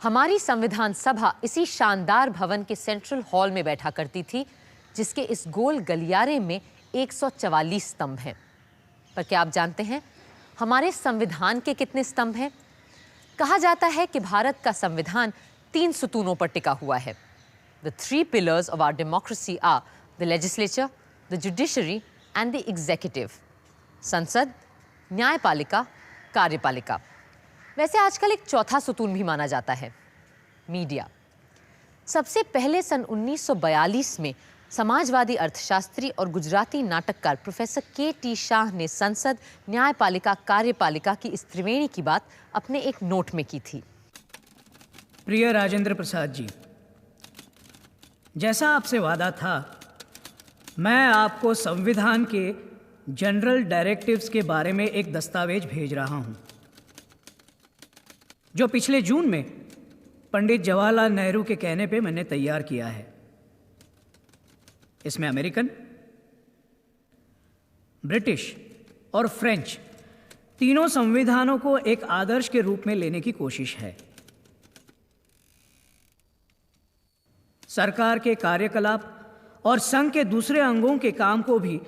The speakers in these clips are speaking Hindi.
हमारी संविधान सभा इसी शानदार भवन के सेंट्रल हॉल में बैठा करती थी, जिसके इस गोल गलियारे में 144 स्तंभ हैं। पर क्या आप जानते हैं हमारे संविधान के कितने स्तंभ हैं? कहा जाता है कि भारत का संविधान 3 सुतूनों पर टिका हुआ है। The 3 pillars of our democracy are the legislature, the judiciary and the executive. संसद, न्यायपालिका, कार्यपालिका। वैसे आजकल एक चौथा सुतून भी माना जाता है, मीडिया। सबसे पहले सन 1942 में समाजवादी अर्थशास्त्री और गुजराती नाटककार प्रोफेसर के.टी. शाह ने संसद, न्यायपालिका, कार्यपालिका की इस त्रिवेणी की बात अपने एक नोट में की थी। प्रिय राजेंद्र प्रसाद जी, जैसा आपसे वादा था, मैं आपको संविधान के जनरल डायरेक्टिव्स के बारे में एक दस्तावेज भेज रहा हूं, जो पिछले जून में पंडित जवाहरलाल नेहरू के कहने पे मैंने तैयार किया है। इसमें अमेरिकन, ब्रिटिश और फ्रेंच तीनों संविधानों को एक आदर्श के रूप में लेने की कोशिश है। सरकार के कार्यकलाप और संघ के दूसरे अंगों के काम को भी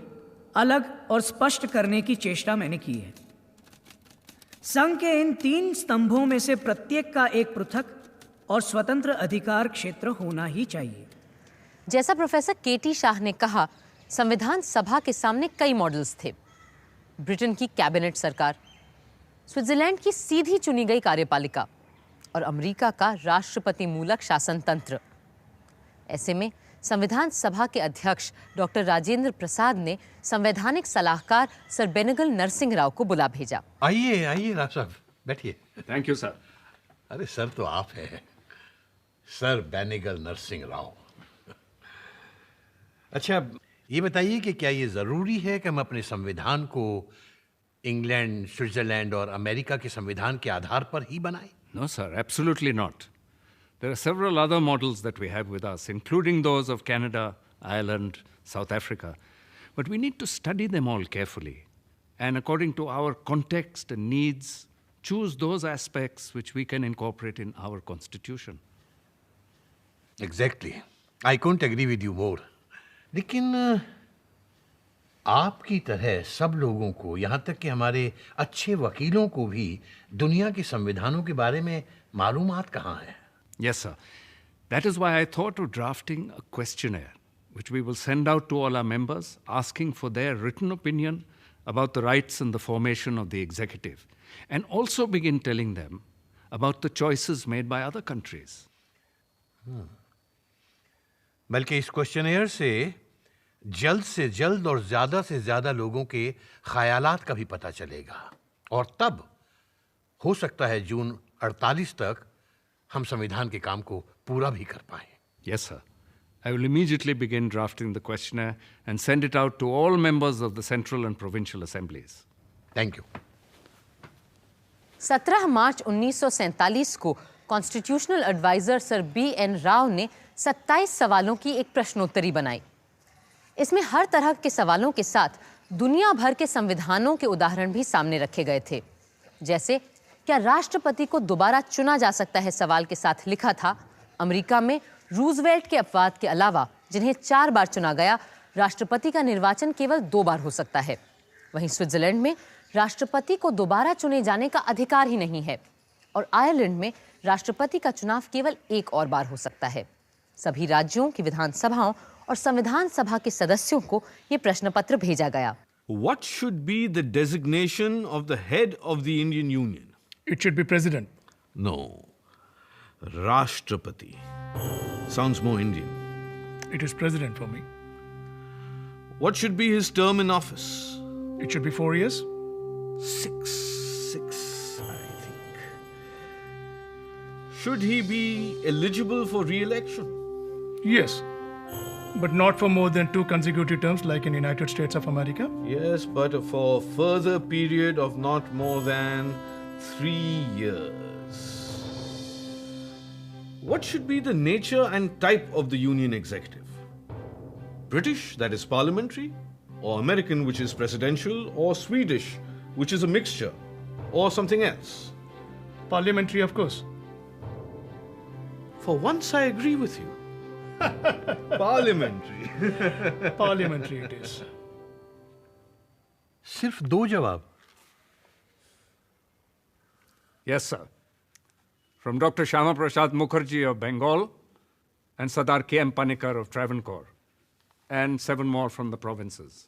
अलग और स्पष्ट करने की चेष्टा मैंने की है। संघ के इन 3 स्तंभों में से प्रत्येक का एक पृथक और स्वतंत्र अधिकार क्षेत्र होना ही चाहिए। जैसा प्रोफेसर के.टी. शाह ने कहा, संविधान सभा के सामने कई मॉडल्स थे। ब्रिटेन की कैबिनेट सरकार, स्विट्जरलैंड की सीधी चुनी गई कार्यपालिका और अमेरिका का राष्ट्रपति मूलक शासन तंत्र। ऐसे में संविधान सभा के अध्यक्ष डॉक्टर राजेंद्र प्रसाद ने संवैधानिक सलाहकार सर बेनेगल नरसिंह राव को बुला भेजा। आइए आइए राव साहब, बैठिए। Thank you sir. अरे सर तो आप हैं, सर बेनेगल नरसिंह राव। अच्छा, ये बताइए कि क्या ये जरूरी है कि हम अपने संविधान को इंग्लैंड, स्विट्जरलैंड और अमेरिका के संविधान के आधार पर ही बनाएं? No, sir, absolutely not. There are several other models that we have with us, including those of Canada, Ireland, South Africa. But we need to study them all carefully and, according to our context and needs, choose those aspects which we can incorporate in our constitution. Exactly. I couldn't agree with you more. लेकिन आपकी तरह सब लोगों को, यहाँ तक कि हमारे अच्छे वकीलों को भी दुनिया के संविधानों के बारे में मालूमात कहाँ है? Yes, sir. That is why I thought of drafting a questionnaire, which we will send out to all our members, asking for their written opinion about the rights and the formation of the executive, and also begin telling them about the choices made by other countries. बल्कि इस क्वेश्चनेयर से जल्द और ज्यादा से ज्यादा लोगों के ख्यालात का भी पता चलेगा, और तब हो सकता है जून 48 तक हम संविधान के काम को पूरा भी कर पाए। Yes, sir. I will immediately begin drafting the questionnaire and send it out to all members of the central and provincial assemblies. Thank you. 17 मार्च 1947 को constitutional adviser sir B N. Rau ने 27 सवालों की एक प्रश्नोत्तरी बनाई। इसमें हर तरह के सवालों के साथ दुनिया भर के संविधानों के उदाहरण भी सामने रखे गए थे। जैसे, क्या राष्ट्रपति को दोबारा चुना जा सकता है? सवाल के साथ लिखा था, अमेरिका में रूजवेल्ट के अपवाद के अलावा जिन्हें 4 बार चुना गया, राष्ट्रपति का निर्वाचन केवल 2 बार हो सकता है। वहीं स्विट्जरलैंड में राष्ट्रपति को दोबारा चुने जाने का अधिकार ही नहीं है, और आयरलैंड में राष्ट्रपति का चुनाव केवल 1 और बार हो सकता है। सभी राज्यों की विधानसभाओं और संविधान सभा के सदस्यों को ये प्रश्न पत्र भेजा गया। What should be the designation of the head of the Indian Union? It should be president. No. Rashtrapati. Sounds more Indian. It is president for me. What should be his term in office? It should be 4 years. 6, I think. Should he be eligible for re-election? Yes. But not for more than 2 consecutive terms like in United States of America. Yes, but for a further period of not more than 3 years. What should be the nature and type of the Union executive? British, that is parliamentary, or American, which is presidential, or Swedish, which is a mixture, or something else? Parliamentary, of course. For once, I agree with you. Parliamentary. Parliamentary it is. सिर्फ 2 जवाब? Yes, sir. From Dr. Shyama Prasad Mukherjee of Bengal and Sardar K.M. Panikkar of Travancore, and 7 more from the provinces.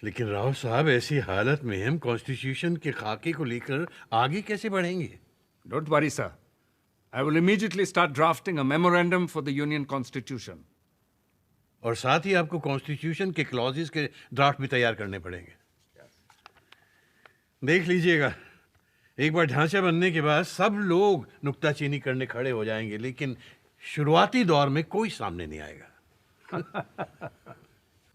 लेकिन राव साहब, ऐसी हालत में हम कॉन्स्टिट्यूशन के खाके को लेकर आगे कैसे बढ़ेंगे? Don't worry, sir. I will immediately start drafting a memorandum for the Union Constitution. और साथ ही आपको कॉन्स्टिट्यूशन के क्लॉजेस के ड्राफ्ट भी तैयार करने पड़ेंगे। देख लीजिएगा, एक बार ढांचा बनने के बाद सब लोग नुक्ताचीनी करने खड़े हो जाएंगे, लेकिन शुरुआती दौर में कोई सामने नहीं आएगा।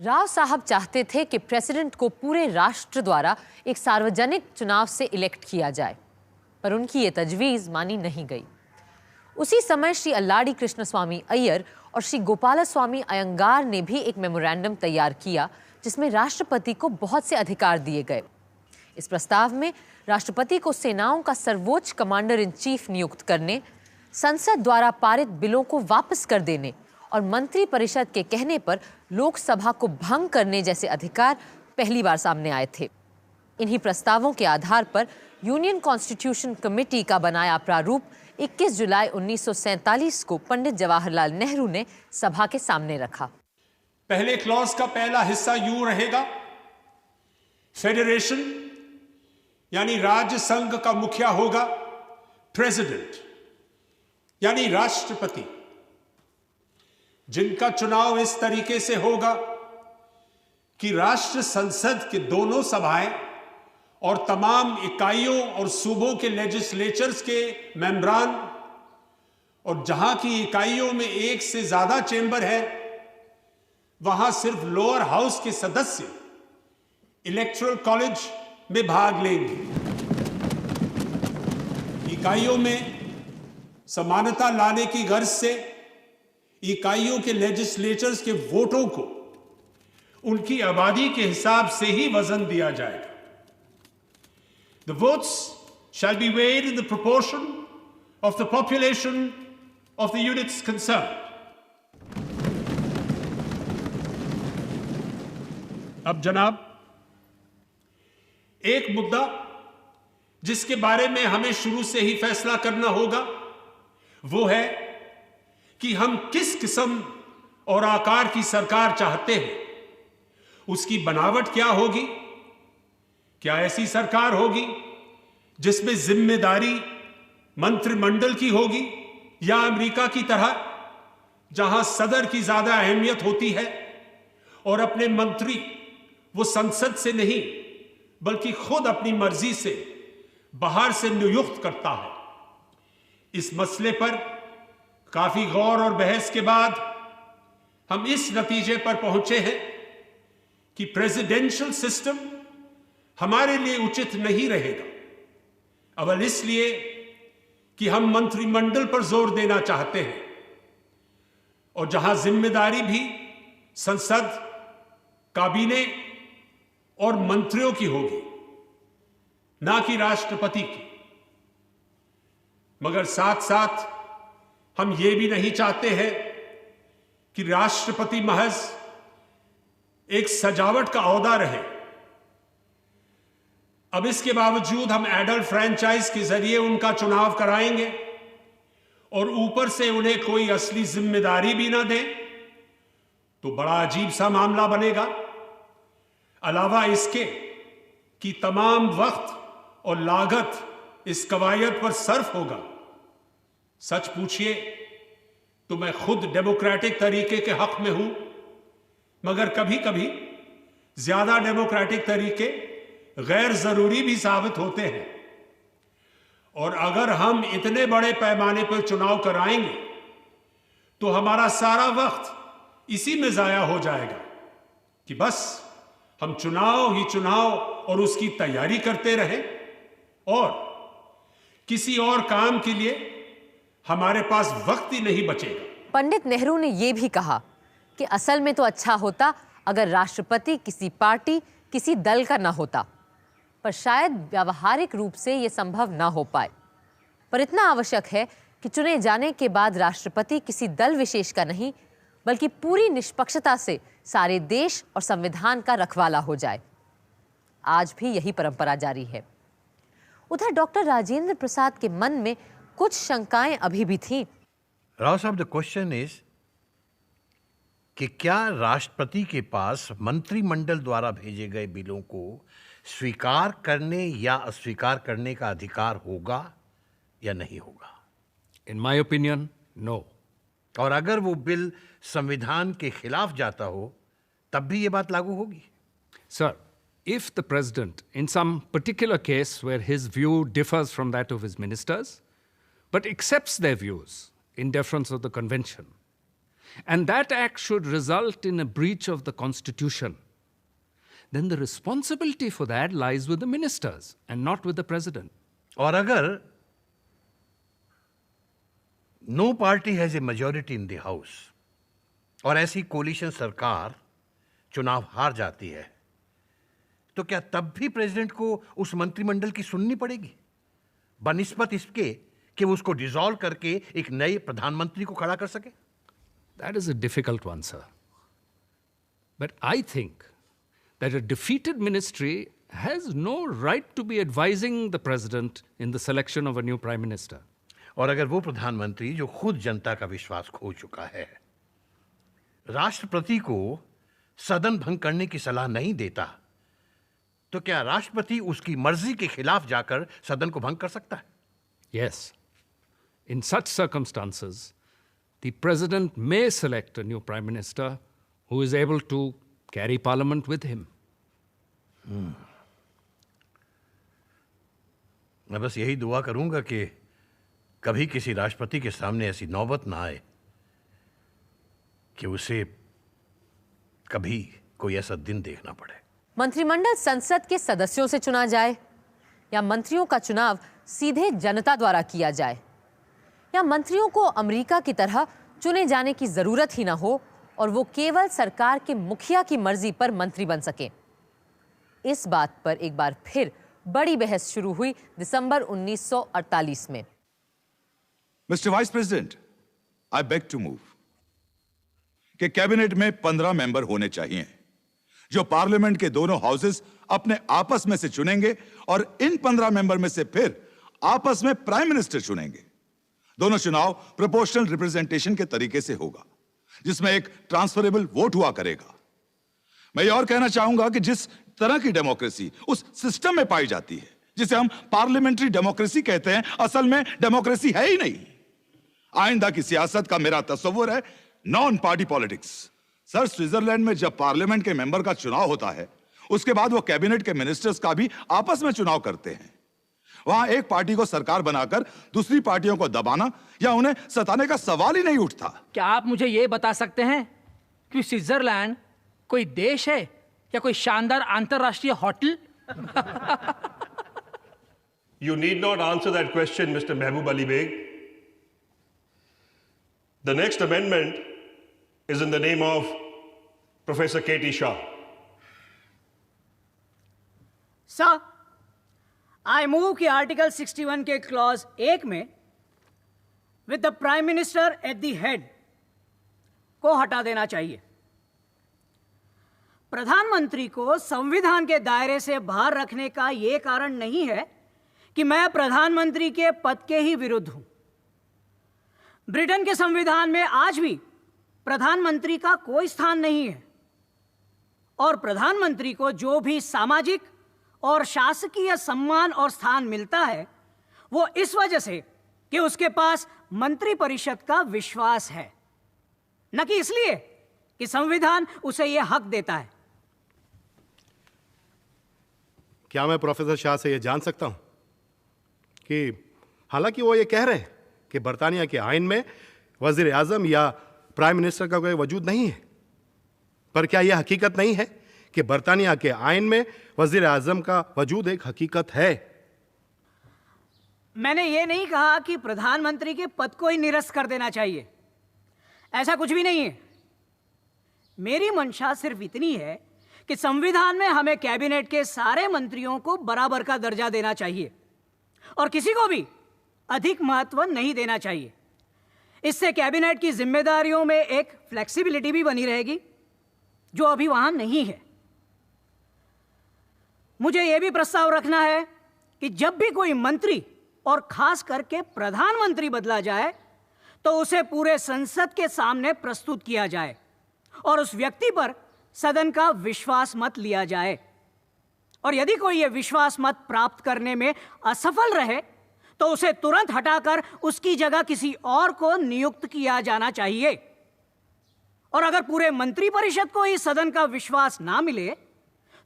राव साहब चाहते थे कि प्रेसिडेंट को पूरे राष्ट्र द्वारा एक सार्वजनिक चुनाव से इलेक्ट किया जाए, पर उनकी ये तजवीज़ मानी नहीं गई। उसी समय श्री अल्लाडी कृष्णस्वामी अय्यर और श्री गोपालस्वामी अयंगार ने भी एक मेमोरेंडम तैयार किया, जिसमें राष्ट्रपति को बहुत से अधिकार दिए गए। इस प्रस्ताव में राष्ट्रपति को सेनाओं का सर्वोच्च कमांडर इन चीफ नियुक्त करने, संसद द्वारा पारित बिलों को वापस कर देने और मंत्री परिषद के कहने पर लोकसभा को भंग करने जैसे अधिकार पहली बार सामने आए थे। इन्हीं प्रस्तावों के आधार पर यूनियन कॉन्स्टिट्यूशन कमेटी का बनाया प्रारूप 21 जुलाई 1947 को पंडित जवाहरलाल नेहरू ने सभा के सामने रखा। पहले क्लॉज का पहला हिस्सा यूं रहेगा, फेडरेशन यानी राज्य संघ का मुखिया होगा प्रेसिडेंट यानी राष्ट्रपति, जिनका चुनाव इस तरीके से होगा कि राष्ट्र संसद के दोनों सभाएं और तमाम इकाइयों और सूबों के लेजिस्लेचर्स के मेंबरान, और जहां की इकाइयों में एक से ज्यादा चेंबर है, वहां सिर्फ लोअर हाउस के सदस्य इलेक्टोरल कॉलेज में भाग लेंगे। इकाइयों में समानता लाने की गर्ज से इकाइयों के लेजिस्लेचर्स के वोटों को उनकी आबादी के हिसाब से ही वजन दिया जाएगा। The votes shall be weighed in the proportion of the population of the units concerned. अब जनाब, एक मुद्दा जिसके बारे में हमें शुरू से ही फैसला करना होगा वो है कि हम किस किस्म और आकार की सरकार चाहते हैं, उसकी बनावट क्या होगी। क्या ऐसी सरकार होगी जिसमें जिम्मेदारी मंत्रिमंडल की होगी, या अमेरिका की तरह जहां सदर की ज्यादा अहमियत होती है और अपने मंत्री वो संसद से नहीं बल्कि खुद अपनी मर्जी से बाहर से नियुक्त करता है। इस मसले पर काफी गौर और बहस के बाद हम इस नतीजे पर पहुंचे हैं कि प्रेसिडेंशियल सिस्टम हमारे लिए उचित नहीं रहेगा। अव्वल इसलिए कि हम मंत्रिमंडल पर जोर देना चाहते हैं, और जहां जिम्मेदारी भी संसद, काबीने और मंत्रियों की होगी, ना कि राष्ट्रपति की। मगर साथ साथ हम ये भी नहीं चाहते हैं कि राष्ट्रपति महज एक सजावट का ओहदा रहे। अब इसके बावजूद हम एडल्ट फ्रेंचाइज के जरिए उनका चुनाव कराएंगे और ऊपर से उन्हें कोई असली जिम्मेदारी भी ना दें, तो बड़ा अजीब सा मामला बनेगा। अलावा इसके कि तमाम वक्त और लागत इस कवायद पर सर्फ होगा। सच पूछिए तो मैं खुद डेमोक्रेटिक तरीके के हक में हूं, मगर कभी कभी ज्यादा डेमोक्रेटिक तरीके गैर जरूरी भी साबित होते हैं। और अगर हम इतने बड़े पैमाने पर चुनाव कराएंगे तो हमारा सारा वक्त इसी में जाया हो जाएगा कि बस हम चुनाव ही चुनाव और उसकी तैयारी करते रहें, और किसी और काम के लिए हमारे पास वक्त ही नहीं बचेगा। पंडित नेहरू ने यह भी कहा कि असल में तो अच्छा होता अगर राष्ट्रपति किसी पार्टी, किसी दल का ना होता, पर शायद व्यावहारिक रूप से यह संभव ना हो पाए। पर इतना आवश्यक है कि चुने जाने के बाद राष्ट्रपति किसी दल विशेष का नहीं बल्कि पूरी निष्पक्षता से सारे देश और संविधान का रखवाला हो जाए। आज भी यही परंपरा जारी है। उधर डॉक्टर राजेंद्र प्रसाद के मन में कुछ शंकाएं अभी भी थीं। राव साहब, द क्वेश्चन इज कि क्या राष्ट्रपति के पास मंत्रिमंडल द्वारा भेजे गए बिलों को स्वीकार करने या अस्वीकार करने का अधिकार होगा या नहीं होगा? In my opinion, no. और अगर वो बिल संविधान के खिलाफ जाता हो तब भी ये बात लागू होगी? Sir, if the president, in some particular case where his view differs from that of his ministers, but accepts their views in deference of the convention, and that act should result in a breach of the Constitution, then the responsibility for that lies with the ministers and not with the president. और अगर no party has a majority in the house और ऐसी कोलिशन सरकार चुनाव हार जाती है, तो क्या तब भी प्रेसिडेंट को उस मंत्रिमंडल की सुननी पड़ेगी बनिस्बत इसके कि वो उसको डिसॉल्व करके एक नए प्रधानमंत्री को खड़ा कर सके? That is a difficult one, sir. But I think that a defeated ministry has no right to be advising the president in the selection of a new prime minister. और अगर वो प्रधानमंत्री जो खुद जनता का विश्वास खो चुका है राष्ट्रपति को सदन भंग करने की सलाह नहीं देता, तो क्या राष्ट्रपति उसकी मर्जी के खिलाफ जाकर सदन को भंग कर सकता है? Yes. In such circumstances, the president may select a new prime minister who is able to carry parliament with him. मैं बस यही दुआ करूंगा कि कभी किसी राष्ट्रपति के सामने ऐसी नौबत ना आए कि उसे कभी कोई ऐसा दिन देखना पड़े। मंत्रिमंडल संसद के सदस्यों से चुना जाए या मंत्रियों का चुनाव सीधे जनता द्वारा किया जाए या मंत्रियों को अमेरिका की तरह चुने जाने की जरूरत ही ना हो और वो केवल सरकार के मुखिया की मर्जी पर मंत्री बन सके। इस बात पर एक बार फिर बड़ी बहस शुरू हुई दिसंबर 1948 में। Mister Vice President, I beg to move कि कैबिनेट में 15 मेंबर होने चाहिए जो पार्लियामेंट के दोनों हाउसेस अपने आपस में से चुनेंगे और इन 15 मेंबर में से फिर आपस में प्राइम मिनिस्टर चुनेंगे। दोनों चुनाव प्रोपोर्शनल रिप्रेजेंटेशन के तरीके से होगा जिसमें एक ट्रांसफरेबल वोट हुआ करेगा। मैं ये और कहना चाहूंगा कि जिस तरह की डेमोक्रेसी उस सिस्टम में पाई जाती है जिसे हम पार्लियामेंट्री डेमोक्रेसी कहते हैं, असल में डेमोक्रेसी है ही नहीं। आइंदा की सियासत का मेरा तस्वुर है non party politics. Sir, Switzerland में जब पार्लियामेंट के मेंबर का चुनाव होता है उसके बाद वो कैबिनेट के मिनिस्टर्स का भी आपस में चुनाव करते हैं। वहां एक पार्टी को सरकार बनाकर दूसरी पार्टियों को दबाना या उन्हें सताने का सवाल ही नहीं उठता। क्या आप मुझे ये बता सकते हैं कि स्विट्जरलैंड कोई देश है या कोई शानदार अंतरराष्ट्रीय hotel? You need not answer that question, Mr. Mehboob Ali Beg. The next amendment is in the name of Professor K.T. Shah. Sir, I move कि आर्टिकल 61 के क्लॉज 1 में with the prime minister at the head को हटा देना चाहिए। प्रधानमंत्री को संविधान के दायरे से बाहर रखने का यह कारण नहीं है कि मैं प्रधानमंत्री के पद के ही विरुद्ध हूं। ब्रिटेन के संविधान में आज भी प्रधानमंत्री का कोई स्थान नहीं है और प्रधानमंत्री को जो भी सामाजिक और शासकीय सम्मान और स्थान मिलता है वो इस वजह से कि उसके पास मंत्रिपरिषद का विश्वास है, न कि इसलिए कि संविधान उसे यह हक देता है। क्या मैं प्रोफेसर शाह से यह जान सकता हूं कि हालांकि वो ये कह रहे हैं कि बरतानिया के आइन में वजीर आजम या प्राइम मिनिस्टर का कोई वजूद नहीं है, पर क्या यह हकीकत नहीं है कि बरतानिया के आइन में वजीर आजम का वजूद एक हकीकत है? मैंने ये नहीं कहा कि प्रधानमंत्री के पद को ही निरस्त कर देना चाहिए, ऐसा कुछ भी नहीं है। मेरी मंशा सिर्फ इतनी है कि संविधान में हमें कैबिनेट के सारे मंत्रियों को बराबर का दर्जा देना चाहिए और किसी को भी अधिक महत्व नहीं देना चाहिए। इससे कैबिनेट की जिम्मेदारियों में एक फ्लेक्सिबिलिटी भी बनी रहेगी, जो अभी वहां नहीं है। मुझे यह भी प्रस्ताव रखना है कि जब भी कोई मंत्री और खास करके प्रधानमंत्री बदला जाए तो उसे पूरे संसद के सामने प्रस्तुत किया जाए और उस व्यक्ति पर सदन का विश्वास मत लिया जाए। और यदि कोई यह विश्वास मत प्राप्त करने में असफल रहे तो उसे तुरंत हटाकर उसकी जगह किसी और को नियुक्त किया जाना चाहिए। और अगर पूरे मंत्रिपरिषद को ही सदन का विश्वास ना मिले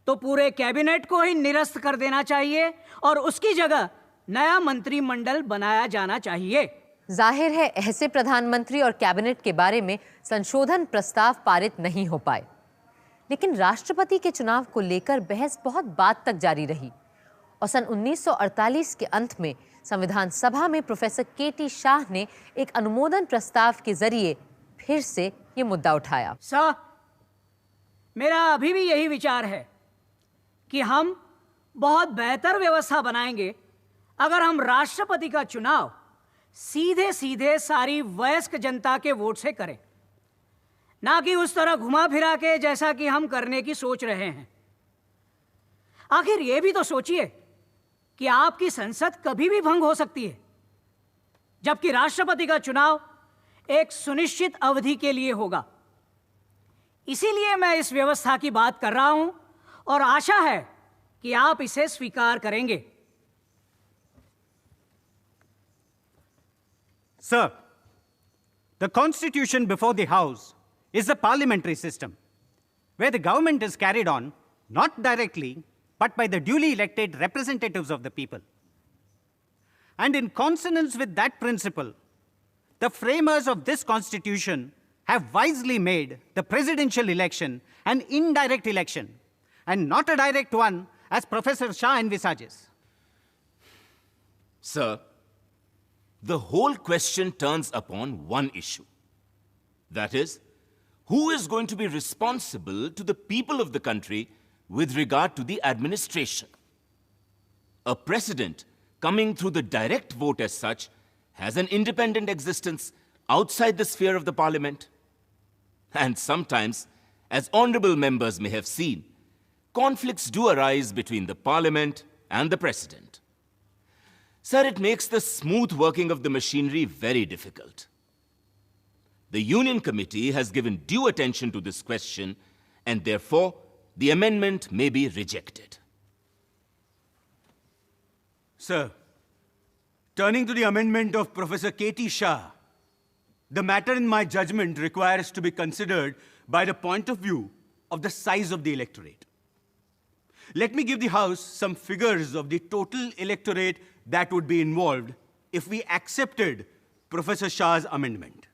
तो पूरे कैबिनेट को ही निरस्त कर देना चाहिए और उसकी जगह नया मंत्रिमंडल बनाया जाना चाहिए। जाहिर है ऐसे प्रधानमंत्री और कैबिनेट के बारे में संशोधन प्रस्ताव पारित नहीं हो पाए, लेकिन राष्ट्रपति के चुनाव को लेकर बहस बहुत बाद तक जारी रही और सन 1948 के अंत में संविधान सभा में प्रोफेसर केटी शाह ने एक अनुमोदन प्रस्ताव के जरिए फिर से ये मुद्दा उठाया। सर, मेरा अभी भी यही विचार है कि हम बहुत बेहतर व्यवस्था बनाएंगे अगर हम राष्ट्रपति का चुनाव सीधे सीधे सारी वयस्क जनता के वोट से करें, ना कि उस तरह घुमा फिरा के जैसा कि हम करने की सोच रहे हैं। आखिर यह भी तो सोचिए कि आपकी संसद कभी भी भंग हो सकती है, जबकि राष्ट्रपति का चुनाव एक सुनिश्चित अवधि के लिए होगा। इसीलिए मैं इस व्यवस्था की बात कर रहा हूं और आशा है कि आप इसे स्वीकार करेंगे। Sir, the constitution before the House is a parliamentary system where the government is carried on not directly but by the duly elected representatives of the people. And in consonance with that principle, the framers of this constitution have wisely made the presidential election an indirect election and not a direct one as Professor Shah envisages. Sir, the whole question turns upon one issue. That is, who is going to be responsible to the people of the country with regard to the administration? A president coming through the direct vote as such has an independent existence outside the sphere of the parliament. And sometimes, as honorable members may have seen, conflicts do arise between the parliament and the president. Sir, it makes the smooth working of the machinery very difficult. The Union Committee has given due attention to this question, and therefore, the amendment may be rejected. Sir, turning to the amendment of Professor K.T. Shah, the matter in my judgment requires to be considered by the point of view of the size of the electorate. Let me give the House some figures of the total electorate that would be involved if we accepted Professor Shah's amendment.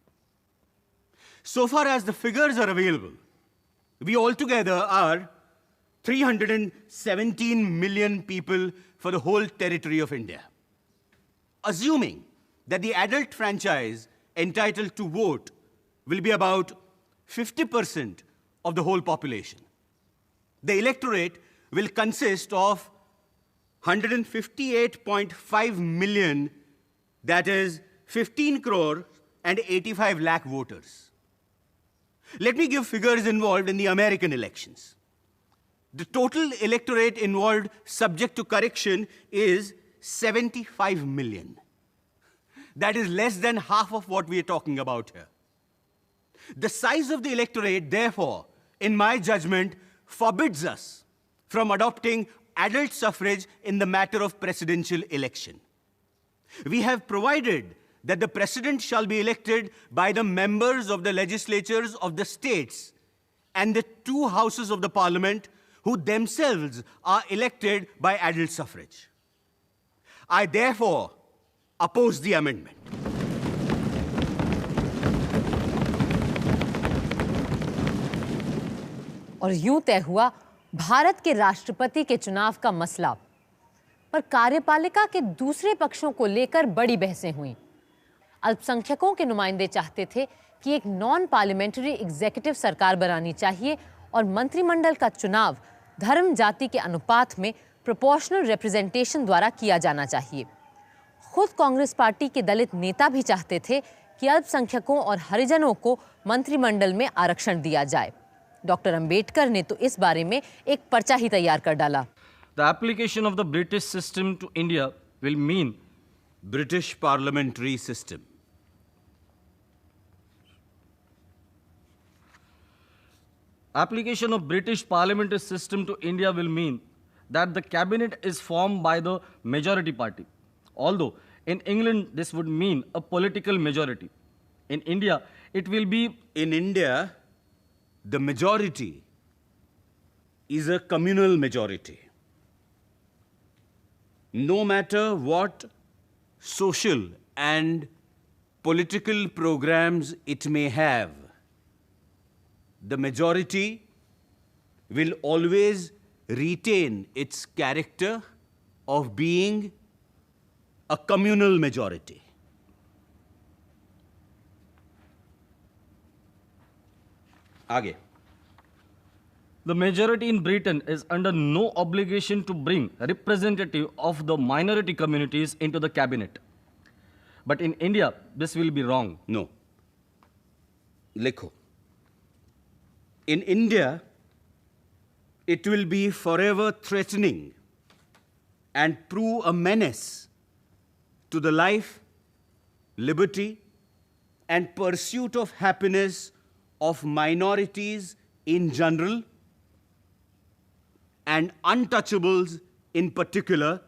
So far as the figures are available, we altogether are 317 million people for the whole territory of India. Assuming that the adult franchise entitled to vote will be about 50% of the whole population, the electorate will consist of 158.5 million, that is 15 crore and 85 lakh voters. Let me give figures involved in the American elections. The total electorate involved subject to correction is 75 million. That is less than half of what we are talking about here. The size of the electorate, therefore, in my judgment, forbids us from adopting adult suffrage in the matter of presidential election. We have provided that the president shall be elected by the members of the legislatures of the states and the two houses of the parliament who themselves are elected by adult suffrage. I therefore oppose the amendment. और यूं तय हुआ भारत के राष्ट्रपति के चुनाव का मसला। पर कार्यपालिका के दूसरे पक्षों को लेकर बड़ी बहसें हुईं। अल्पसंख्यकों के नुमाइंदे चाहते थे कि एक नॉन पार्लियामेंट्री एग्जीक्यूटिव सरकार बनानी चाहिए और मंत्रिमंडल का चुनाव धर्म जाति के अनुपात में प्रोपोर्शनल रिप्रेजेंटेशन द्वारा किया जाना चाहिए। खुद कांग्रेस पार्टी के दलित नेता भी चाहते थे कि अल्पसंख्यकों और हरिजनों को मंत्रिमंडल में आरक्षण दिया जाए। डॉक्टर अंबेडकर ने तो इस बारे में एक पर्चा ही तैयार कर डाला। The application of the British system to India will mean British parliamentary system. Application of British parliamentary system to India will mean that the cabinet is formed by the majority party. Although in England this would mean a political majority. In India it will be... In India, the majority is a communal majority. No matter what social and political programs it may have, the majority will always retain its character of being a communal majority. Aage. The majority in Britain is under no obligation to bring a representative of the minority communities into the cabinet. But in India, this will be wrong. No. Likho. In India, it will be forever threatening and prove a menace to the life, liberty, and pursuit of happiness of minorities in general and untouchables in particular.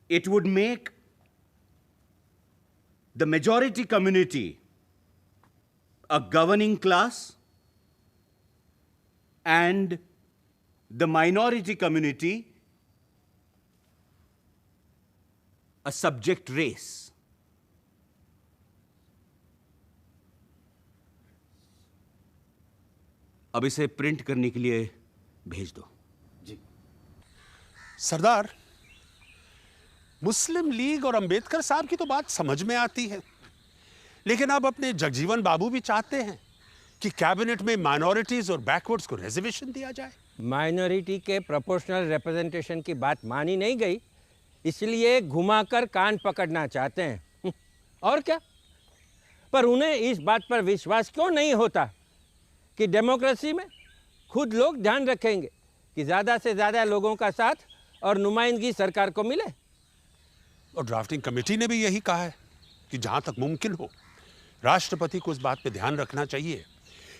It would make the majority community a governing class and the minority community a subject race. अब इसे प्रिंट करने के लिए भेज दो। जी सरदार, मुस्लिम लीग और अंबेडकर साहब की तो बात समझ में आती है, लेकिन अब अपने जगजीवन बाबू भी चाहते हैं कि कैबिनेट में माइनॉरिटीज और बैकवर्ड्स को रिजर्वेशन दिया जाए। माइनॉरिटी के प्रोपोर्शनल रिप्रेजेंटेशन की बात मानी नहीं गई, इसलिए घुमाकर कान पकड़ना चाहते हैं। और क्या? पर उन्हें इस बात पर विश्वास क्यों नहीं होता कि डेमोक्रेसी में खुद लोग ध्यान रखेंगे कि ज़्यादा से ज़्यादा लोगों का साथ और नुमाइंदगी सरकार को मिले। और ड्राफ्टिंग कमेटी ने भी यही कहा है कि जहां तक मुमकिन हो राष्ट्रपति को इस बात पे ध्यान रखना चाहिए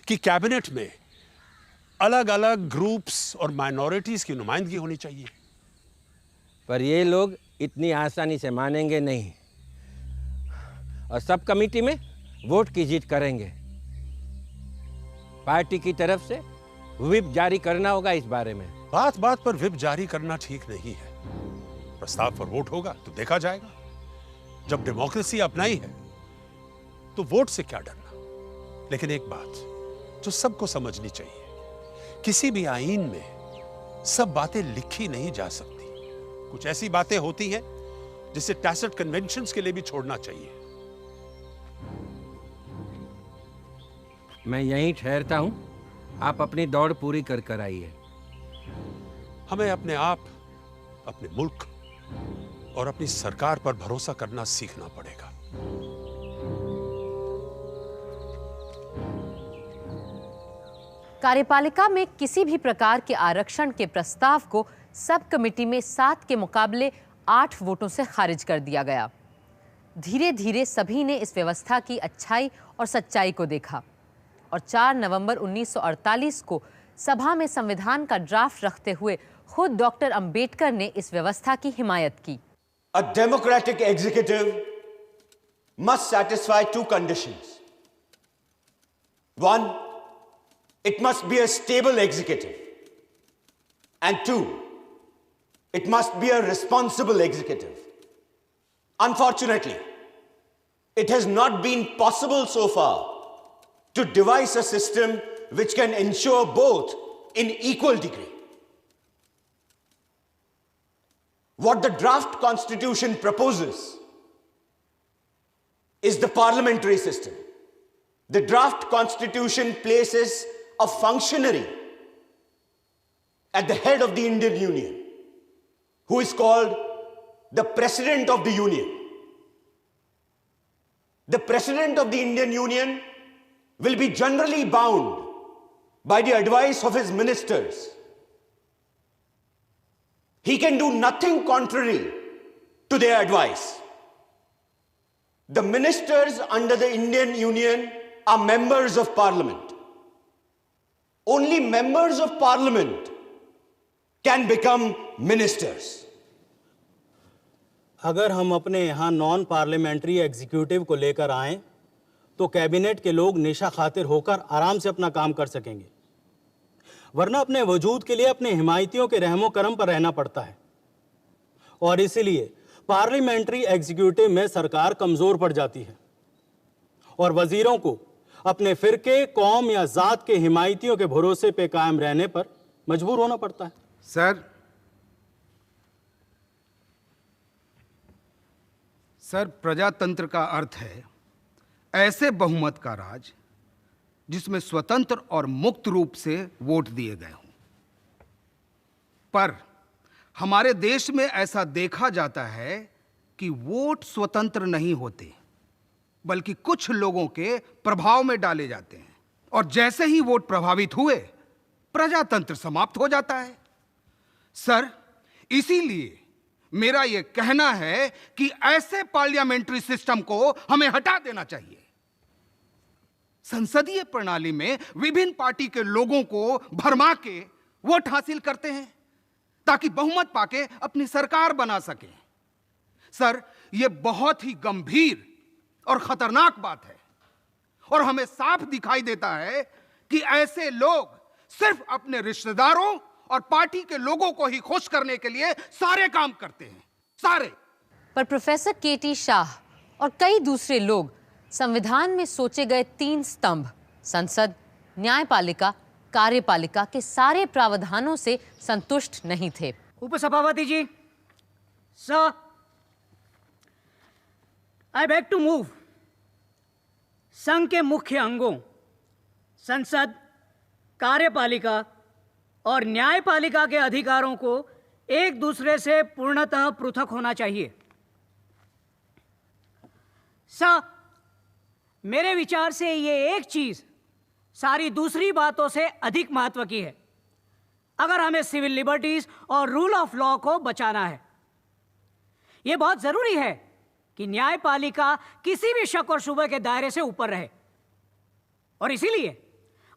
कि कैबिनेट में अलग अलग ग्रुप्स और माइनॉरिटीज की नुमाइंदगी होनी चाहिए। पर ये लोग इतनी आसानी से मानेंगे नहीं और सब कमेटी में वोट की जीत करेंगे। पार्टी की तरफ से व्हिप जारी करना होगा इस बारे में। बात बात पर व्हिप जारी करना ठीक नहीं है। प्रस्ताव पर वोट होगा तो देखा जाएगा। जब डेमोक्रेसी अपनाई है तो वोट से क्या डरना। लेकिन एक बात जो सबको समझनी चाहिए, किसी भी आईन में सब बातें लिखी नहीं जा सकती। कुछ ऐसी बातें होती हैं जिसे टैसिट कन्वेंशंस के लिए भी छोड़ना चाहिए। मैं यहीं ठहरता हूं, आप अपनी दौड़ पूरी कर आइए। हमें अपने आप, अपने मुल्क और अपनी सरकार पर भरोसा करना सीखना पड़ेगा। कार्यपालिका में किसी भी प्रकार के आरक्षण के प्रस्ताव को सब कमेटी में 7 के मुकाबले 8 वोटों से खारिज कर दिया गया। धीरे धीरे सभी ने इस व्यवस्था की अच्छाई और सच्चाई को देखा और 4 नवंबर 1948 को सभा में संविधान का ड्राफ्ट रखते हुए खुद डॉक्टर अंबेडकर ने इस व्यवस्था की हिमायत की। A democratic executive must satisfy 2 conditions. 1, it must be a stable executive. And 2, it must be a responsible executive. Unfortunately, it has not been possible so far to devise a system which can ensure both in equal degree. What the draft constitution proposes is the parliamentary system. The draft constitution places a functionary at the head of the Indian Union who is called the President of the Union. The President of the Indian Union will be generally bound by the advice of his ministers. He can do nothing contrary to their advice. The ministers under the Indian Union are members of Parliament. Only members of Parliament can become ministers. अगर हम अपने यहाँ नॉन पार्लियामेंट्री एग्जीक्यूटिव को लेकर आएं तो कैबिनेट के लोग निशा खातिर होकर आराम से अपना काम कर सकेंगे, वरना अपने वजूद के लिए अपने हिमायतियों के रहमो करम पर रहना पड़ता है। और इसीलिए पार्लियामेंट्री एग्जीक्यूटिव में सरकार कमजोर पड़ जाती है और वजीरों को अपने फिरके, कौम या जात के हिमायतियों के भरोसे पे कायम रहने पर मजबूर होना पड़ता है। सर, प्रजातंत्र का अर्थ है ऐसे बहुमत का राज जिसमें स्वतंत्र और मुक्त रूप से वोट दिए गए हों। पर हमारे देश में ऐसा देखा जाता है कि वोट स्वतंत्र नहीं होते, बल्कि कुछ लोगों के प्रभाव में डाले जाते हैं, और जैसे ही वोट प्रभावित हुए प्रजातंत्र समाप्त हो जाता है। सर, इसीलिए मेरा यह कहना है कि ऐसे पार्लियामेंट्री सिस्टम को हमें हटा देना चाहिए। संसदीय प्रणाली में विभिन्न पार्टी के लोगों को भरमा के वोट हासिल करते हैं ताकि बहुमत पाके अपनी सरकार बना सके। सर, यह बहुत ही गंभीर और खतरनाक बात है और हमें साफ दिखाई देता है कि ऐसे लोग सिर्फ अपने रिश्तेदारों और पार्टी के लोगों को ही खुश करने के लिए सारे काम करते हैं, सारे। पर प्रोफेसर केटी शाह और कई दूसरे लोग संविधान में सोचे गए 3 स्तंभ, संसद, न्यायपालिका, कार्यपालिका के सारे प्रावधानों से संतुष्ट नहीं थे। उपसभापति जी, sir, I beg to move संघ के मुख्य अंगों संसद, कार्यपालिका और न्यायपालिका के अधिकारों को एक दूसरे से पूर्णतः पृथक होना चाहिए। सर, मेरे विचार से ये एक चीज सारी दूसरी बातों से अधिक महत्व की है अगर हमें सिविल लिबर्टीज और रूल ऑफ लॉ को बचाना है। यह बहुत जरूरी है कि न्यायपालिका किसी भी शक और शुबे के दायरे से ऊपर रहे और इसीलिए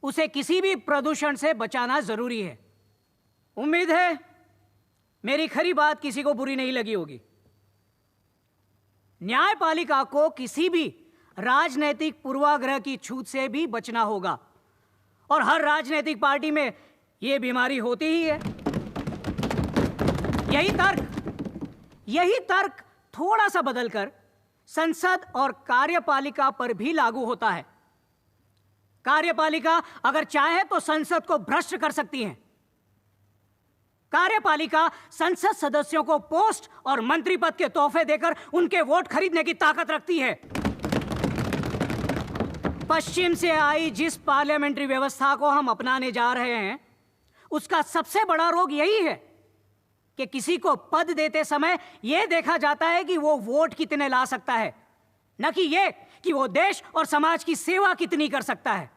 उसे किसी भी प्रदूषण से बचाना जरूरी है। उम्मीद है मेरी खरी बात किसी को बुरी नहीं लगी होगी। न्यायपालिका को किसी भी राजनीतिक पूर्वाग्रह की छूत से भी बचना होगा और हर राजनीतिक पार्टी में यह बीमारी होती ही है। यही तर्क थोड़ा सा बदलकर संसद और कार्यपालिका पर भी लागू होता है। कार्यपालिका अगर चाहे तो संसद को भ्रष्ट कर सकती है। कार्यपालिका संसद सदस्यों को पोस्ट और मंत्री पद के तोहफे देकर उनके वोट खरीदने की ताकत रखती है। पश्चिम से आई जिस पार्लियामेंट्री व्यवस्था को हम अपनाने जा रहे हैं उसका सबसे बड़ा रोग यही है कि किसी को पद देते समय यह देखा जाता है कि वो वोट कितने ला सकता है, न कि यह कि वो देश और समाज की सेवा कितनी कर सकता है।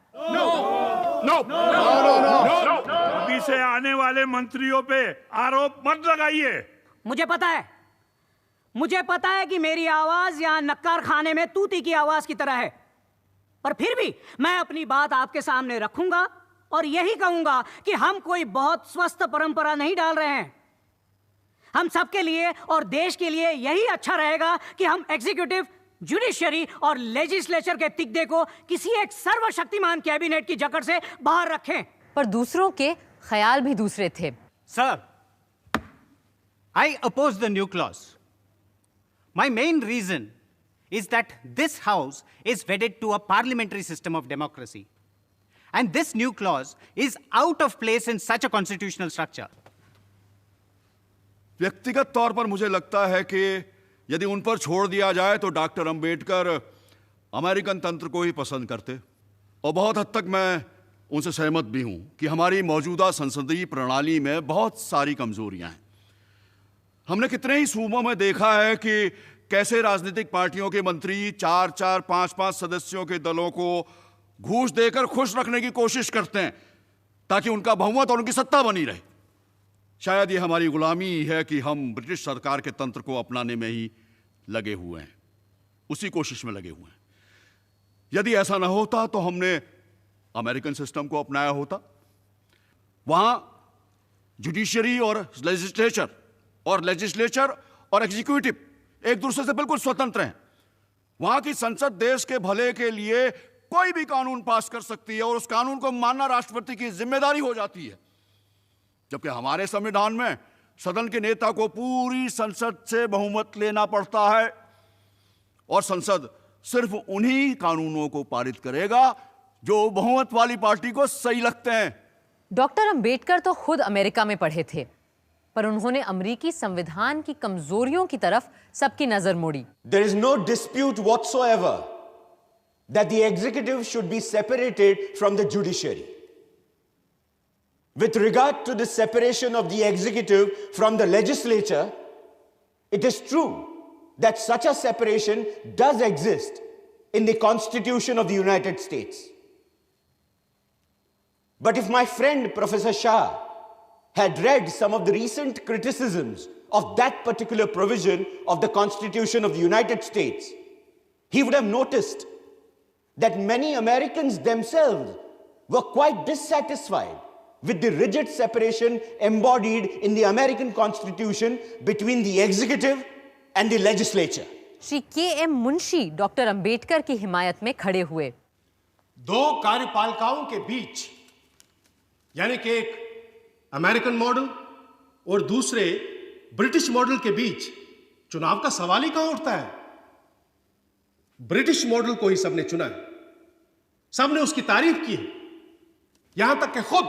अभी से आने वाले मंत्रियों पे आरोप मत लगाइए। मुझे पता है कि मेरी आवाज यहां नक्कार खाने में तूती की आवाज की तरह है, पर फिर भी मैं अपनी बात आपके सामने रखूंगा और यही कहूंगा कि हम कोई बहुत स्वस्थ परंपरा नहीं डाल रहे हैं। हम सबके लिए और देश के लिए यही अच्छा रहेगा कि हम एग्जीक्यूटिव, जुडिशरी और लेजिस्लेचर के तिगदे को किसी एक सर्वशक्तिमान कैबिनेट की जकड़ से बाहर रखें। पर दूसरों के ख्याल भी दूसरे थे। Sir, I oppose the new clause. My main reason is that this house is wedded to a parliamentary system of democracy. And this new clause is out of place in such a constitutional structure. व्यक्तिगत तौर पर मुझे लगता है कि यदि उन पर छोड़ दिया जाए तो डॉक्टर अंबेडकर अमेरिकन तंत्र को ही पसंद करते, और बहुत हद तक मैं उनसे सहमत भी हूं कि हमारी मौजूदा संसदीय प्रणाली में बहुत सारी कमजोरियां हैं। हमने कितने ही सूबों में देखा है कि कैसे राजनीतिक पार्टियों के मंत्री 4-4, 5-5 सदस्यों के दलों को घूस देकर खुश रखने की कोशिश करते हैं ताकि उनका बहुमत और उनकी सत्ता बनी रहे। शायद ये हमारी गुलामी है कि हम ब्रिटिश सरकार के तंत्र को अपनाने में ही लगे हुए हैं, उसी कोशिश में लगे हुए हैं। यदि ऐसा ना होता तो हमने अमेरिकन सिस्टम को अपनाया होता। वहां जुडिशरी और लेजिस्लेचर और एग्जीक्यूटिव एक दूसरे से बिल्कुल स्वतंत्र हैं। वहां की संसद देश के भले के लिए कोई भी कानून पास कर सकती है और उस कानून को मानना राष्ट्रपति की जिम्मेदारी हो जाती है, जबकि हमारे संविधान में सदन के नेता को पूरी संसद से बहुमत लेना पड़ता है और संसद सिर्फ उन्हीं कानूनों को पारित करेगा जो बहुमत वाली पार्टी को सही लगते हैं। डॉक्टर अंबेडकर तो खुद अमेरिका में पढ़े थे, पर उन्होंने अमेरिकी संविधान की कमजोरियों की तरफ सबकी नजर मोड़ी। There is no dispute whatsoever that the executive should be separated from the judiciary. With regard to the separation of the executive from the legislature, it is true that such a separation does exist in the Constitution of the United States. But if my friend Professor Shah had read some of the recent criticisms of that particular provision of the Constitution of the United States, he would have noticed that many Americans themselves were quite dissatisfied with the rigid separation embodied in the American Constitution between the executive and the legislature. Shri KM. Munshi doctor Ambedkar की हिमायत में खड़े हुए। दो कार्यपालिकाओं के बीच, यानी कि एक अमेरिकन मॉडल और दूसरे ब्रिटिश मॉडल के बीच चुनाव का सवाल ही कहां उठता है। ब्रिटिश मॉडल को ही सबने चुना है, सबने उसकी तारीफ की है, यहां तक कि खुद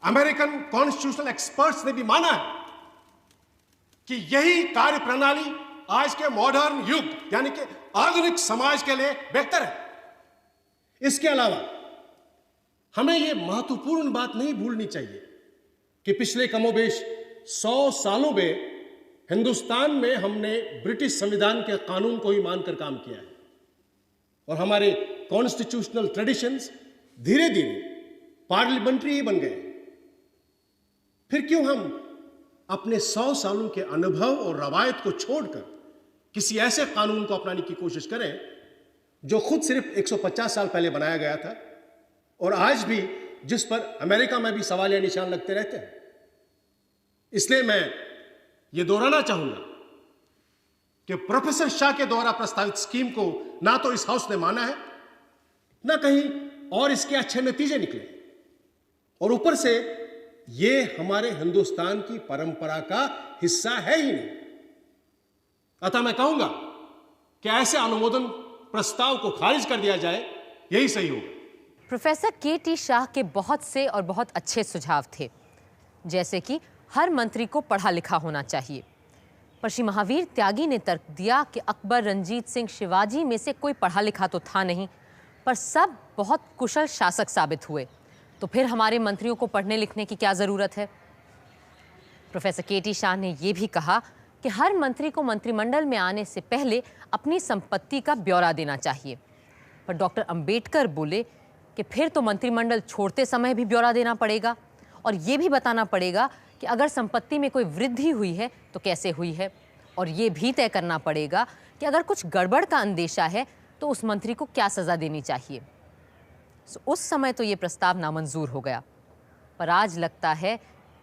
अमेरिकन कॉन्स्टिट्यूशनल एक्सपर्ट्स ने भी माना है कि यही कार्य प्रणाली आज के मॉडर्न युग यानी कि आधुनिक समाज के लिए बेहतर है। इसके अलावा हमें यह महत्वपूर्ण बात नहीं भूलनी चाहिए कि पिछले कमोबेश 100 सालों में हिंदुस्तान में हमने ब्रिटिश संविधान के कानून को ही मानकर काम किया है और हमारे कॉन्स्टिट्यूशनल ट्रेडिशंस धीरे धीरे पार्लियामेंट्री ही बन गए। फिर क्यों हम अपने 100 सालों के अनुभव और रवायत को छोड़कर किसी ऐसे कानून को अपनाने की कोशिश करें जो खुद सिर्फ 150 साल पहले बनाया गया था और आज भी जिस पर अमेरिका में भी सवालिया निशान लगते रहते हैं। इसलिए मैं ये दोहराना चाहूंगा कि प्रोफेसर शाह के द्वारा प्रस्तावित स्कीम को ना तो इस हाउस ने माना है, ना कहीं और इसके अच्छे नतीजे निकले और ऊपर से ये हमारे हिंदुस्तान की परंपरा का हिस्सा है ही नहीं। अतः मैं कहूंगा कि ऐसे अनुमोदन प्रस्ताव को खारिज कर दिया जाए, यही सही होगा। Professor K.T.. शाह के बहुत से और बहुत अच्छे सुझाव थे, जैसे कि हर मंत्री को पढ़ा लिखा होना चाहिए। पर श्री महावीर त्यागी ने तर्क दिया कि अकबर, रंजीत सिंह, शिवाजी में से कोई पढ़ा लिखा तो था नहीं, पर सब बहुत कुशल शासक साबित हुए, तो फिर हमारे मंत्रियों को पढ़ने लिखने की क्या जरूरत है। Professor K.T.. शाह ने यह भी कहा कि हर मंत्री को मंत्रिमंडल में आने से पहले अपनी संपत्ति का ब्यौरा देना चाहिए। पर डॉक्टर अंबेडकर बोले कि फिर तो मंत्रिमंडल छोड़ते समय भी ब्यौरा देना पड़ेगा और ये भी बताना पड़ेगा कि अगर संपत्ति में कोई वृद्धि हुई है तो कैसे हुई है, और ये भी तय करना पड़ेगा कि अगर कुछ गड़बड़ का अंदेशा है तो उस मंत्री को क्या सज़ा देनी चाहिए। उस समय तो ये प्रस्ताव नामंजूर हो गया, पर आज लगता है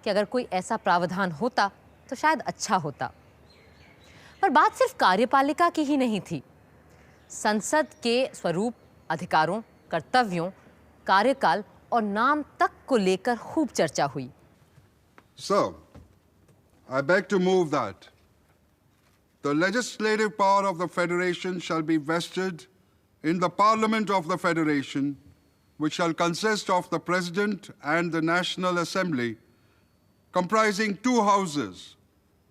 कि अगर कोई ऐसा प्रावधान होता तो शायद अच्छा होता। पर बात सिर्फ कार्यपालिका की ही नहीं थी। संसद के स्वरूप, अधिकारों, कर्तव्यों, कार्यकाल और नाम तक को लेकर खूब चर्चा हुई। So, I beg to move that the legislative power of the Federation shall be vested in the Parliament of the Federation, which shall consist of the President and the National Assembly, comprising two houses,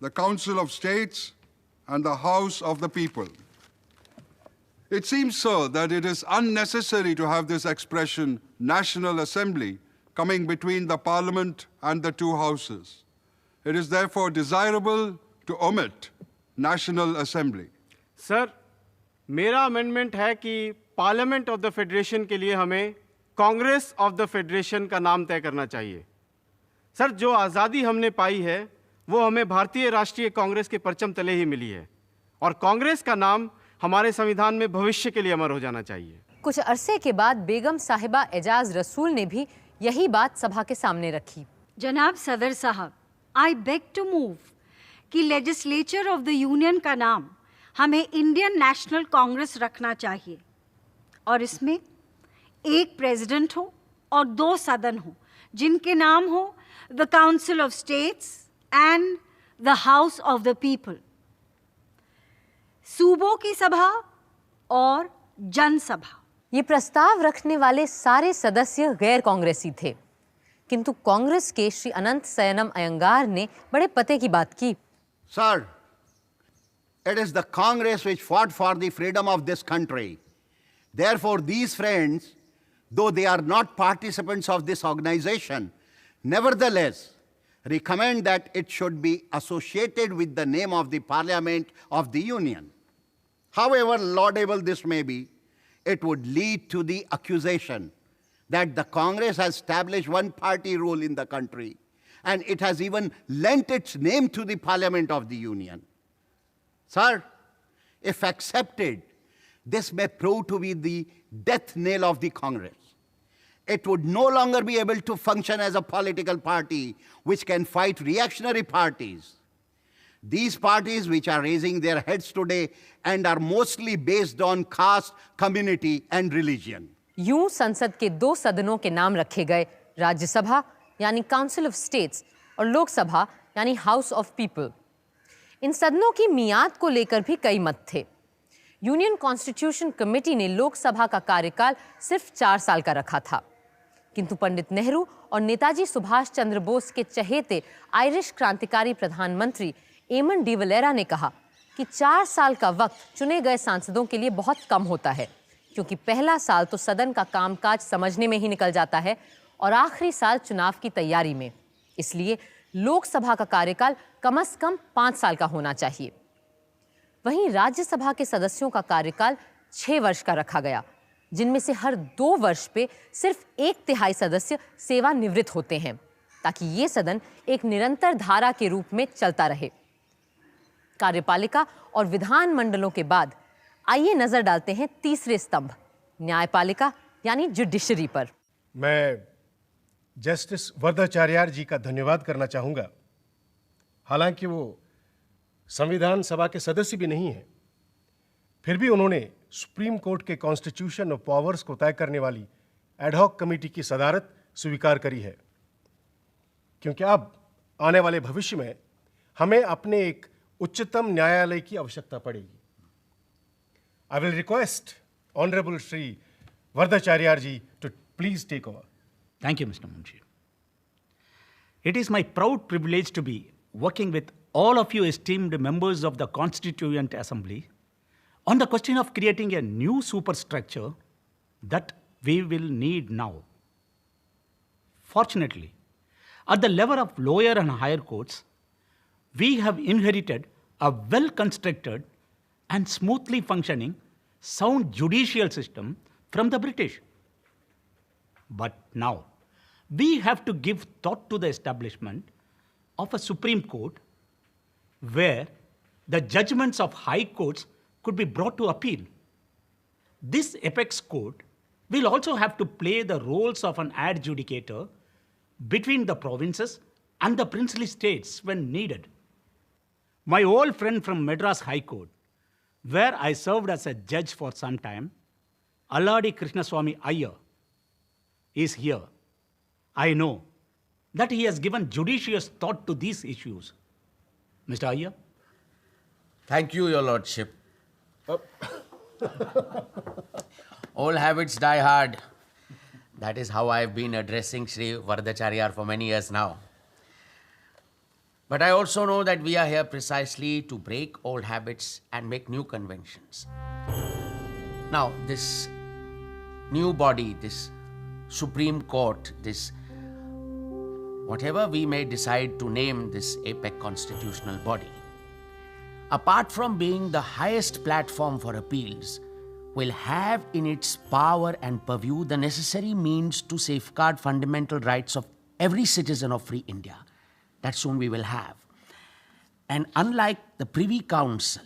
the Council of States and the House of the People. It seems, sir, that it is unnecessary to have this expression, National Assembly, coming between the Parliament and the two houses. It is therefore desirable to omit National Assembly. Sir, मेरा अमेंडमेंट है कि पार्लियामेंट ऑफ द फेडरेशन के लिए हमें कांग्रेस ऑफ द फेडरेशन का नाम तय करना चाहिए। सर, जो आज़ादी हमने पाई है वो हमें भारतीय राष्ट्रीय कांग्रेस के परचम तले ही मिली है और कांग्रेस का नाम हमारे संविधान में भविष्य के लिए अमर हो जाना चाहिए। कुछ अरसे के बाद बेगम साहिबा एजाज रसूल ने भी यही बात सभा के सामने रखी। जनाब सदर साहब, आई बेग टू मूव कि लेजिस्लेचर ऑफ द यूनियन का नाम हमें इंडियन नेशनल कांग्रेस रखना चाहिए और इसमें एक प्रेसिडेंट हो और 2 सदन हो जिनके नाम हो the council of states and the house of the people. सूबों की सभा और जनसभा। ये प्रस्ताव रखने वाले सारे सदस्य गैर कांग्रेसी थे, किंतु कांग्रेस के श्री अनंत सयनम अयंगार ने बड़े पते की बात की। Sir, it is the Congress which fought for the freedom of this country. Therefore, these friends, though they are not participants of this organization, nevertheless recommend that it should be associated with the name of the Parliament of the Union. However laudable this may be, it would lead to the accusation that the Congress has established one-party rule in the country, and it has even lent its name to the Parliament of the Union. Sir, if accepted, this may prove to be the death knell of the Congress. It would no longer be able to function as a political party which can fight reactionary parties. These parties which are raising their heads today and are mostly based on caste, community and religion. यूं संसद के 2 सदनों के नाम रखे गए, राज्यसभा यानी काउंसिल ऑफ स्टेट्स और लोकसभा यानी हाउस ऑफ पीपल। इन सदनों की मियाद को लेकर भी कई मत थे। यूनियन कॉन्स्टिट्यूशन कमेटी ने लोकसभा का कार्यकाल सिर्फ 4 साल का रखा था, किंतु पंडित नेहरू और नेताजी सुभाष चंद्र बोस के चहेते आयरिश क्रांतिकारी प्रधानमंत्री एमन डिवलेरा ने कहा कि 4 साल का वक्त चुने गए सांसदों के लिए बहुत कम होता है, क्योंकि पहला साल तो सदन का कामकाज समझने में ही निकल जाता है और आखिरी साल चुनाव की तैयारी में। इसलिए लोकसभा का कार्यकाल कम से कम 5 साल का होना चाहिए। वहीं राज्यसभा के सदस्यों का कार्यकाल 6 वर्ष का रखा गया, जिनमें से हर 2 वर्ष पे सिर्फ 1/3 सदस्य सेवानिवृत्त होते हैं, ताकि ये सदन एक निरंतर धारा के रूप में चलता रहे। कार्यपालिका और विधान मंडलों के बाद आइए नजर डालते हैं तीसरे स्तंभ, न्यायपालिका यानी जुडिशरी पर। मैं जस्टिस वरदाचार्य जी का धन्यवाद करना चाहूँगा। हालांकि वो संविधान सभा के सदस्य भी नहीं हैं, फिर भी उन्होंने सुप्रीम कोर्ट के कॉन्स्टिट्यूशन ऑफ पावर्स को तय करने वाली एडहॉक कमेटी की सदारत स्वीकार करी है, क्योंकि अब आने वाले भविष्य में हमें अपने एक उच्चतम न्यायालय की आवश्यकता पड़ेगी। I will request Honorable Shri Vardacharya ji to please take over. Thank you, Mr. Munshi. It is my proud privilege to be working with all of you esteemed members of the Constituent Assembly on the question of creating a new superstructure that we will need now. Fortunately, at the level of lower and higher courts, we have inherited a well-constructed and smoothly functioning sound judicial system from the British. But now, we have to give thought to the establishment of a Supreme Court where the judgments of high courts could be brought to appeal. This apex court will also have to play the roles of an adjudicator between the provinces and the princely states when needed. My old friend from Madras High Court, where I served as a judge for some time, Alladi Krishnaswamy Iyer, is here. I know that he has given judicious thought to these issues. Mr. Iyer? Thank you, Your Lordship. Old habits die hard. That is how I have been addressing Sri Vardacharya for many years now. But I also know that we are here precisely to break old habits and make new conventions. Now, this new body, this Supreme Court, this whatever we may decide to name this APEC constitutional body, apart from being the highest platform for appeals, will have in its power and purview the necessary means to safeguard fundamental rights of every citizen of free India. That soon we will have. And unlike the Privy Council,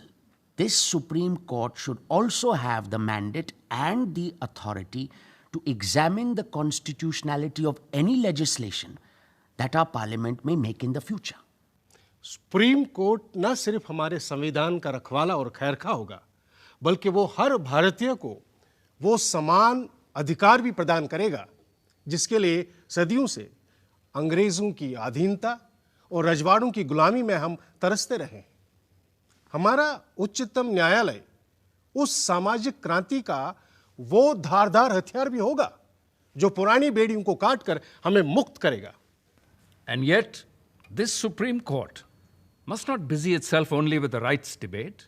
this Supreme Court should also have the mandate and the authority to examine the constitutionality of any legislation that our parliament may make in the future. Supreme court न सिर्फ हमारे संविधान का रखवाला और खैरखा होगा, बल्कि वो हर भारतीय को वो समान अधिकार भी प्रदान करेगा जिसके लिए सदियों से अंग्रेजों की अधीनता और रजवाड़ों की गुलामी में हम तरसते रहे। हमारा उच्चतम न्यायालय उस सामाजिक क्रांति का वो धारदार हथियार भी होगा जो पुरानी बेड़ियों को काटकर हमें मुक्त करेगा। And yet, this Supreme Court must not busy itself only with the rights debate.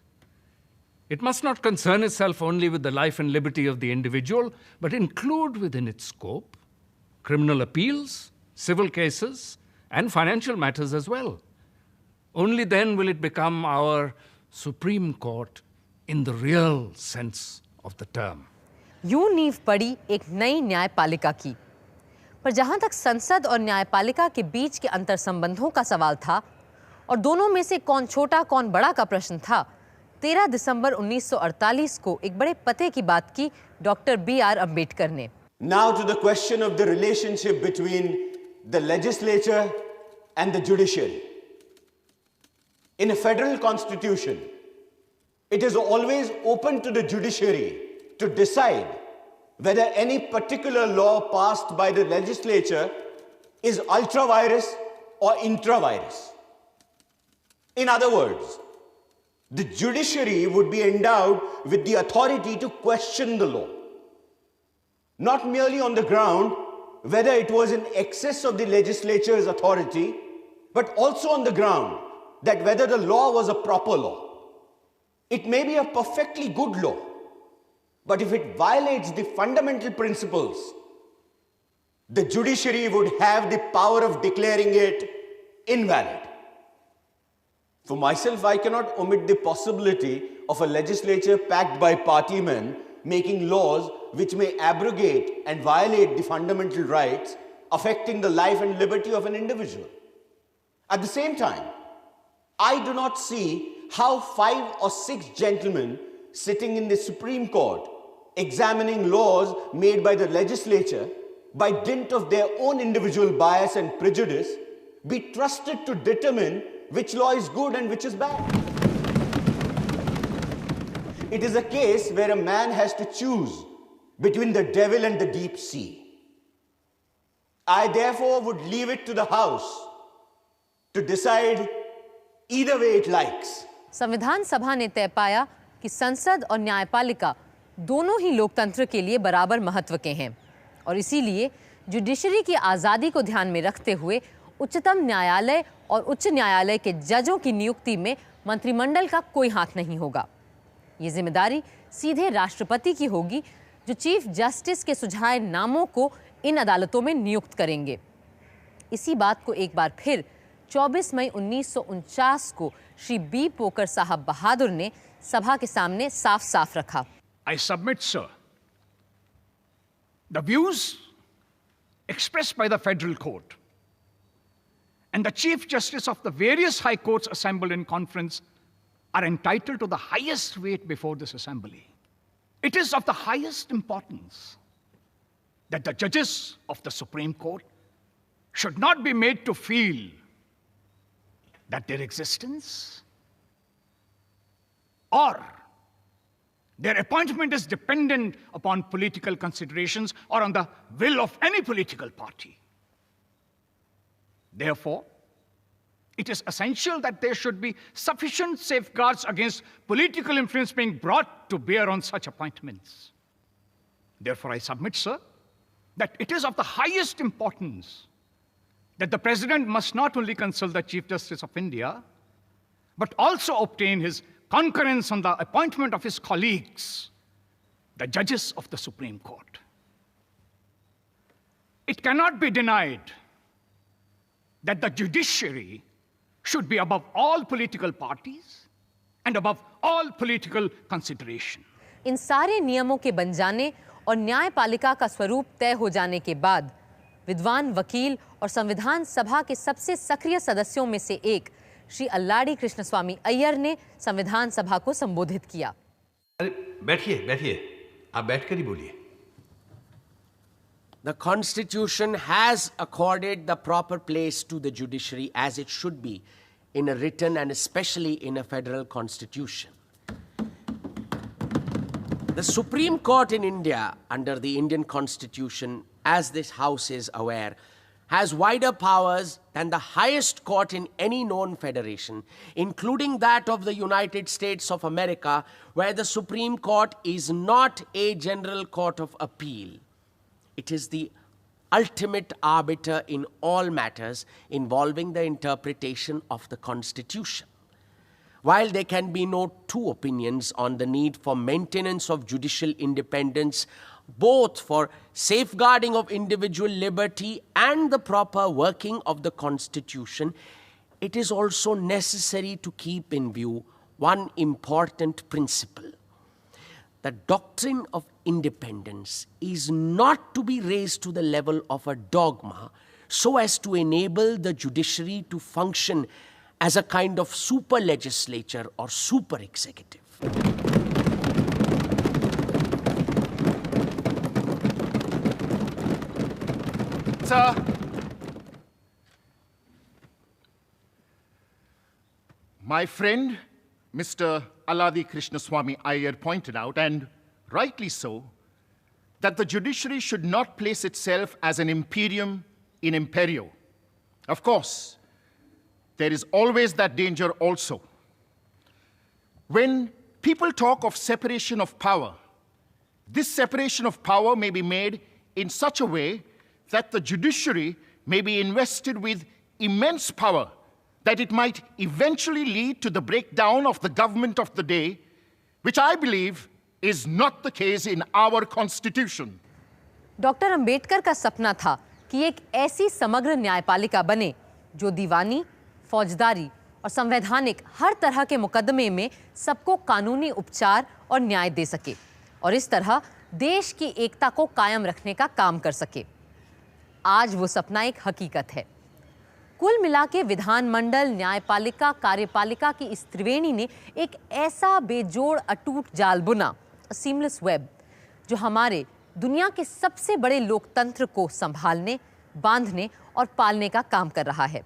It must not concern itself only with the life and liberty of the individual, but include within its scope criminal appeals, civil cases, and financial matters as well. Only then will it become our Supreme Court in the real sense of the term. यूं नींव पड़ी एक नई न्यायपालिका की, पर जहां तक संसद और न्यायपालिका के बीच के अंतर संबंधों का सवाल था और दोनों में से कौन छोटा कौन बड़ा का प्रश्न था, 13 दिसंबर 1948 को एक बड़े पते की बात की डॉक्टर B.R. अम्बेडकर ने। Now to the question of the relationship between the legislature and the judiciary. In a federal constitution, it is always open to the judiciary to decide whether any particular law passed by the legislature is ultra-virus or intra-virus. In other words, the judiciary would be endowed with the authority to question the law, not merely on the ground whether it was in excess of the legislature's authority, but also on the ground that whether the law was a proper law. It may be a perfectly good law, but if it violates the fundamental principles, the judiciary would have the power of declaring it invalid. For myself, I cannot omit the possibility of a legislature packed by party men making laws which may abrogate and violate the fundamental rights affecting the life and liberty of an individual. At the same time, I do not see how 5 or 6 gentlemen sitting in the Supreme Court examining laws made by the legislature by dint of their own individual bias and prejudice be trusted to determine which law is good and which is bad. It is a case where a man has to choose between the devil and the deep sea. I therefore would leave it to the House to decide either way it likes. संविधान सभा ने तय पाया कि संसद और न्यायपालिका दोनों ही लोकतंत्र के लिए बराबर महत्व के हैं और इसीलिए जुडिशरी की आज़ादी को ध्यान में रखते हुए उच्चतम न्यायालय और उच्च न्यायालय के जजों की नियुक्ति में मंत्रिमंडल का कोई हाथ नहीं होगा। ये जिम्मेदारी सीधे राष्ट्रपति की होगी, जो चीफ जस्टिस के सुझाए नामों को इन अदालतों में नियुक्त करेंगे। इसी बात को एक बार फिर 24 मई 1949 को श्री बी पोकर साहब बहादुर ने सभा के सामने साफ-साफ रखा। I submit, sir, the views expressed by the Federal Court and the Chief Justice of the various high courts assembled in conference are entitled to the highest weight before this assembly. It is of the highest importance that the judges of the Supreme Court should not be made to feel that their existence or their appointment is dependent upon political considerations or on the will of any political party. Therefore, it is essential that there should be sufficient safeguards against political influence being brought to bear on such appointments. Therefore, I submit, sir, that it is of the highest importance that the President must not only consult the Chief Justice of India, but also obtain his concurrence on the appointment of his colleagues, the judges of the Supreme Court. It cannot be denied that the judiciary should be above all political parties and above all political consideration. इन सारे नियमों के बन जाने और न्यायपालिका का स्वरूप तय हो जाने के बाद विद्वान वकील और संविधान सभा के सबसे सक्रिय सदस्यों में से एक श्री अल्लाडी कृष्णस्वामी अय्यर ने संविधान सभा को संबोधित किया। अरे बैठिए बैठिए, आप बैठकर ही बोलिए। The Constitution has accorded the proper place to the judiciary as it should be in a written and especially in a federal constitution. The Supreme Court in India, under the Indian Constitution, as this House is aware, has wider powers than the highest court in any known federation, including that of the United States of America, where the Supreme Court is not a general court of appeal. It is the ultimate arbiter in all matters involving the interpretation of the Constitution. While there can be no two opinions on the need for maintenance of judicial independence, both for safeguarding of individual liberty and the proper working of the Constitution, it is also necessary to keep in view one important principle. The doctrine of independence is not to be raised to the level of a dogma so as to enable the judiciary to function as a kind of super legislature or super executive. Sir, my friend, Mr. Aladi Krishnaswamy Iyer pointed out, and rightly so, that the judiciary should not place itself as an imperium in imperio. Of course, there is always that danger also. When people talk of separation of power, this separation of power may be made in such a way that the judiciary may be invested with immense power, that it might eventually lead to the breakdown of the government of the day, which I believe is not the case in our constitution. Doctor Ambedkar का सपना था कि एक ऐसी समग्र न्यायपालिका बने जो दीवानी, फौजदारी और संवैधानिक हर तरह के मुकदमे में सबको कानूनी उपचार और न्याय दे सके और इस तरह देश की एकता को कायम रखने का काम कर सके। आज वो सपना एक हकीकत है। कुल मिला के विधानमंडल, न्यायपालिका, कार्यपालिका की इस त्रिवेणी ने एक ऐसा बेजोड़ अटूट जाल बुना, सीमलेस वेब, जो हमारे दुनिया के सबसे बड़े लोकतंत्र को संभालने, बांधने और पालने का काम कर रहा है।